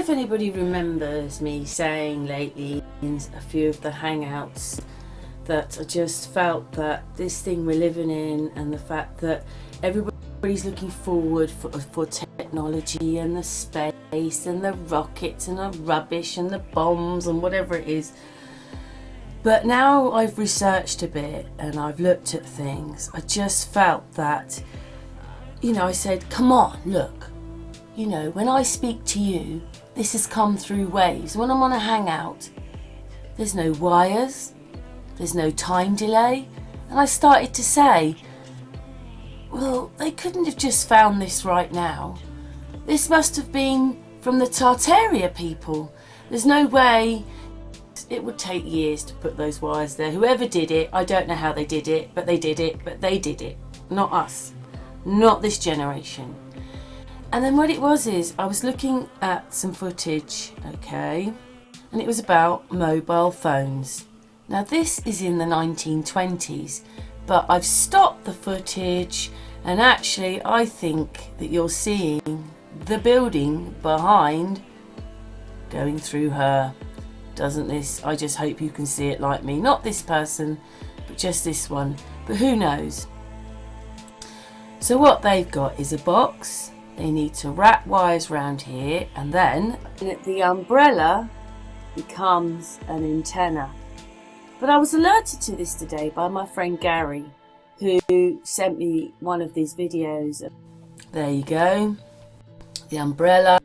if anybody remembers me saying lately in a few of the hangouts that I just felt that this thing we're living in, and the fact that everybody's looking forward for technology and the space and the rockets and the rubbish and the bombs and whatever it is. But now I've researched a bit and I've looked at things, I just felt that, I said, come on, look, when I speak to you, this has come through waves. When I'm on a hangout, there's no wires, there's no time delay. And I started to say, well, they couldn't have just found this right now. This must have been from the Tartaria people. There's no way. It would take years to put those wires there. Whoever did it, I don't know how they did it, but they did it. Not us. Not this generation. And then what it was is, I was looking at some footage, okay, and it was about mobile phones. Now this is in the 1920s, but I've stopped the footage, and actually I think that you're seeing the building behind going through her. Doesn't this? I just hope you can see it like me. Not this person, but just this one. But who knows? So what they've got is a box. They need to wrap wires around here, and then the umbrella becomes an antenna. But I was alerted to this today by my friend Gary, who sent me one of these videos. There you go. The umbrella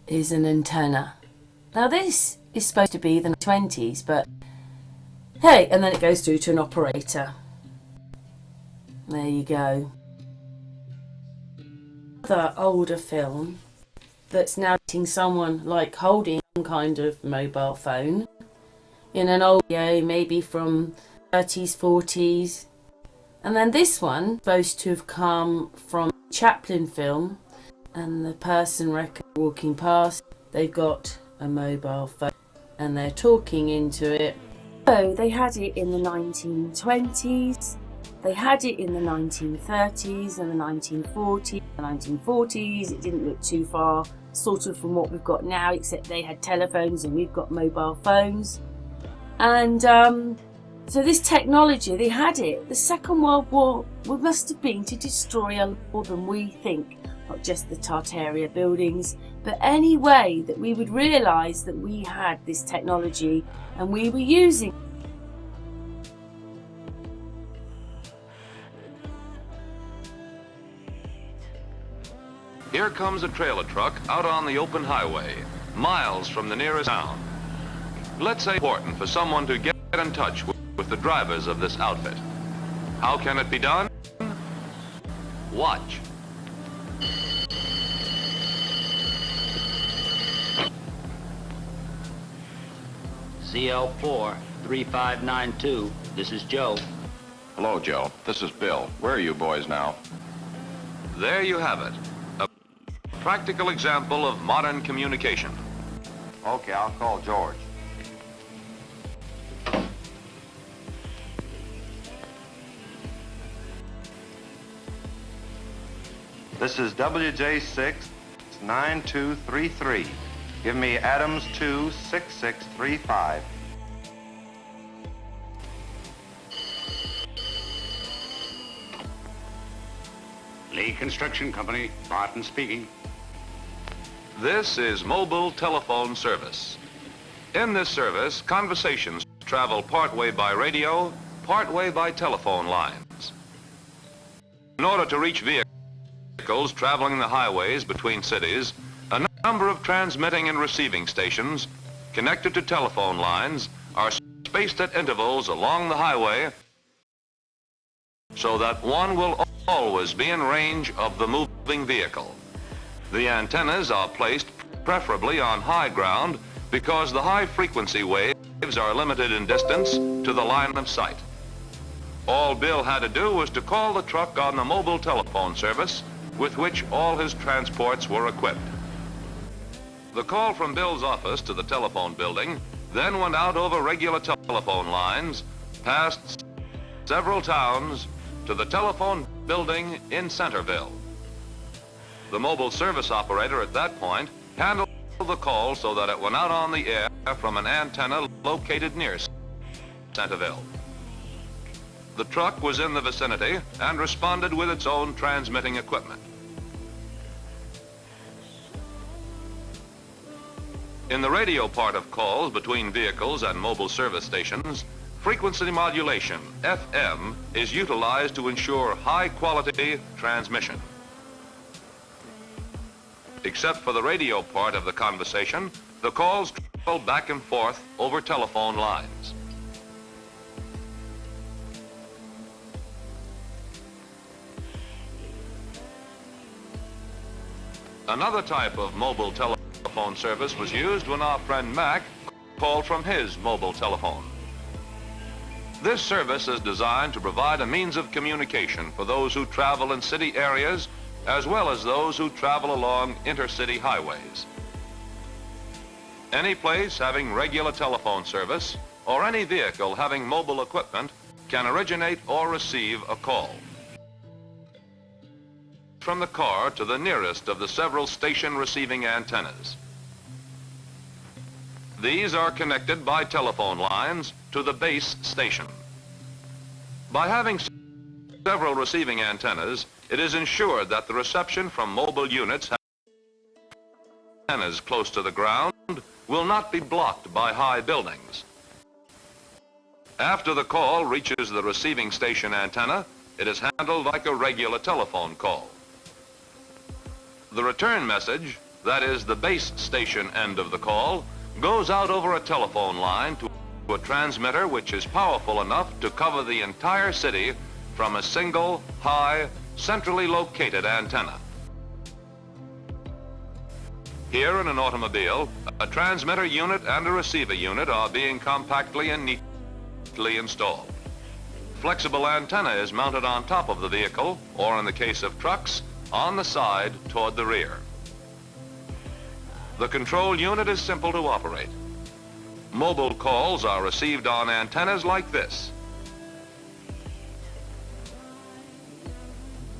is an antenna. Now this is supposed to be the 20s, but hey, and then it goes through to an operator. There you go. The older film that's now getting someone like holding some kind of mobile phone in an old video, maybe from 30s, 40s. And then this one supposed to have come from a Chaplin film, and the person walking past, they've got a mobile phone and they're talking into it. So they had it in the 1920s, they had it in the 1930s and the 1940s. The 1940s, it didn't look too far sort of from what we've got now, except they had telephones and we've got mobile phones. And so this technology, they had it. The Second World War must have been to destroy a lot more than we think. Not just the Tartaria buildings, but any way that we would realise that we had this technology and we were using. Here comes a trailer truck out on the open highway, miles from the nearest town. Let's say it's important for someone to get in touch with the drivers of this outfit. How can it be done? Watch. CL4 3592. This is Joe. Hello, Joe. This is Bill. Where are you boys now? There you have it. A practical example of modern communication. Okay, I'll call George. This is WJ6 9233. Give me Adams 26635. Lee Construction Company, Barton speaking. This is mobile telephone service. In this service, conversations travel partway by radio, partway by telephone lines. In order to reach vehicles traveling the highways between cities, a number of transmitting and receiving stations connected to telephone lines are spaced at intervals along the highway so that one will always be in range of the moving vehicle. The antennas are placed preferably on high ground because the high frequency waves are limited in distance to the line of sight. All Bill had to do was to call the truck on the mobile telephone service with which all his transports were equipped. The call from Bill's office to the telephone building then went out over regular telephone lines, past several towns, to the telephone building in Centerville. The mobile service operator at that point handled the call so that it went out on the air from an antenna located near Centerville. The truck was in the vicinity and responded with its own transmitting equipment. In the radio part of calls between vehicles and mobile service stations, frequency modulation, FM, is utilized to ensure high-quality transmission. Except for the radio part of the conversation, the calls travel back and forth over telephone lines. Another type of mobile telephone service was used when our friend Mac called from his mobile telephone. This service is designed to provide a means of communication for those who travel in city areas as well as those who travel along intercity highways. Any place having regular telephone service or any vehicle having mobile equipment can originate or receive a call from the car to the nearest of the several station receiving antennas. These are connected by telephone lines to the base station. By having several receiving antennas, it is ensured that the reception from mobile units antennas close to the ground will not be blocked by high buildings. After the call reaches the receiving station antenna, it is handled like a regular telephone call. The return message, that is the base station end of the call, goes out over a telephone line to a transmitter which is powerful enough to cover the entire city from a single, high, centrally located antenna. Here in an automobile, a transmitter unit and a receiver unit are being compactly and neatly installed. Flexible antenna is mounted on top of the vehicle, or in the case of trucks, on the side toward the rear. The control unit is simple to operate. Mobile calls are received on antennas like this.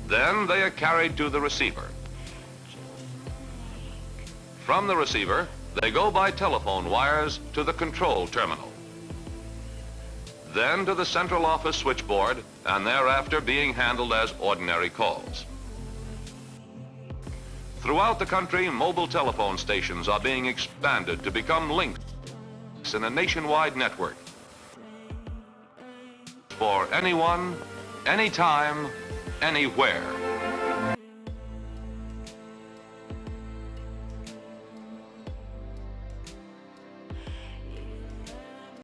Then they are carried to the receiver. From the receiver, they go by telephone wires to the control terminal. Then to the central office switchboard, and thereafter being handled as ordinary calls. Throughout the country, mobile telephone stations are being expanded to become links in a nationwide network for anyone, anytime, anywhere.